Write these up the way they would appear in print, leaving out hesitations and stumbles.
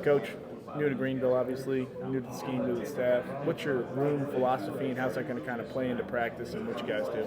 Coach, new to Greenville, obviously, new to the scheme, new to the staff. What's your room philosophy, and how's that going to kind of play into practice and what you guys do?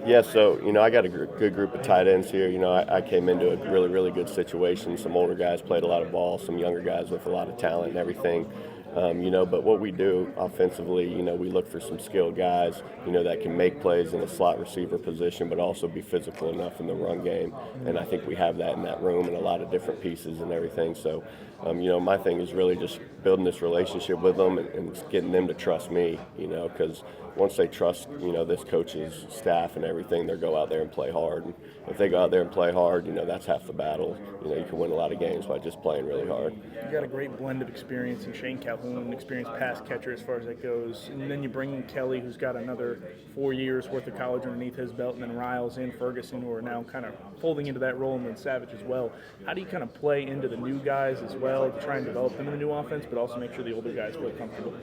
Yeah, so I got a good group of tight ends here. I came into a really good situation. Some older guys played a lot of ball, some younger guys with a lot of talent and everything. But what we do offensively, we look for some skilled guys, that can make plays in the slot receiver position, but also be physical enough in the run game. And I think we have that in that room and a lot of different pieces and everything. So, my thing is really just building this relationship with them and getting them to trust me, because once they trust, this coach's staff and everything, they'll go out there and play hard. And if they go out there and play hard, that's half the battle. You can win a lot of games by just playing really hard. You got a great blend of experience in Shane Calhoun, an experienced pass catcher as far as that goes. And then you bring in Kelly, who's got another 4 years worth of college underneath his belt, and then Riles and Ferguson, who are now kind of folding into that role, and then Savage as well. How do you kind of play into the new guys as well to try and develop them in the new offense, but also make sure the older guys feel comfortable?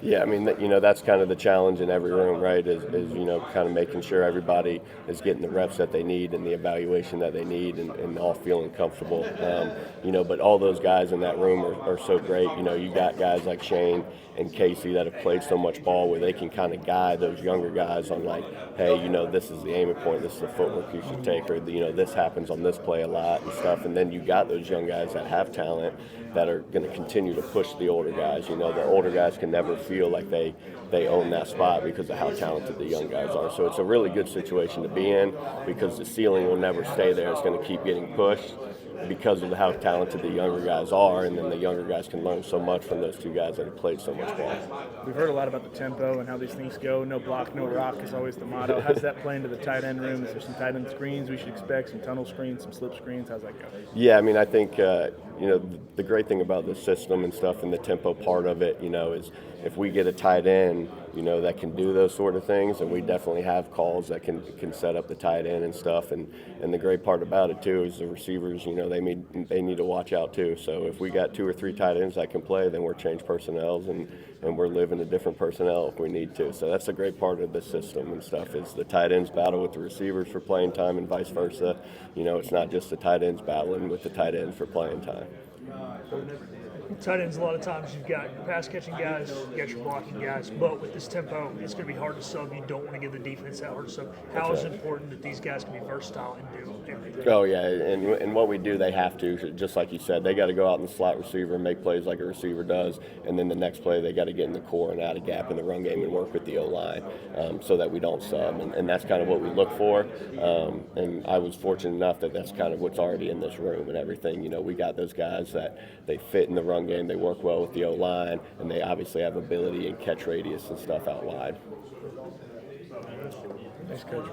Yeah, I mean, that's kind of the challenge in every room, right? Is kind of making sure everybody is getting the reps that they need and the evaluation that they need, and all feeling comfortable. But all those guys in that room are so great. You got guys like Shane and Casey that have played so much ball where they can kind of guide those younger guys on, like, hey, this is the aiming point, this is the footwork you should take, or this happens on this play a lot and stuff. And then you got those young guys that have talent that are going to continue to push the older guys. The older guys can never feel like they own that spot because of how talented the young guys are. So it's a really good situation to be in because the ceiling will never stay there. It's going to keep getting pushed because of how talented the younger guys are, and then the younger guys can learn so much from those two guys that have played so much ball. We've heard a lot about the tempo and how these things go. No block, no rock is always the motto. How does that play into the tight end room? Is there some tight end screens we should expect, some tunnel screens, some slip screens? How's that go? Yeah, I mean, I think, the great thing about the system and stuff and the tempo part of it, is if we get a tight end, that can do those sort of things, and we definitely have calls that can set up the tight end and stuff. And the great part about it, too, is the receivers, they need to watch out, too. So if we got 2 or 3 tight ends that can play, then we're change personnels, and we're living a different personnel if we need to. So that's a great part of the system and stuff, is the tight ends battle with the receivers for playing time and vice versa. It's not just the tight ends battling with the tight ends for playing time. Tight ends, a lot of times you've got your pass catching guys, you got your blocking guys, but with this tempo, it's going to be hard to sub. You don't want to give the defense that hard to sub. How is it important that these guys can be versatile and do everything? Oh, yeah, and what we do, they have to, just like you said, they got to go out in the slot receiver and make plays like a receiver does, and then the next play they got to get in the core and out of gap in the run game and work with the O-line so that we don't sub, and that's kind of what we look for, and I was fortunate enough that that's kind of what's already in this room and everything. We got those guys that they fit in the run game, they work well with the O-line, and they obviously have ability and catch radius and stuff out wide. Thanks, Coach.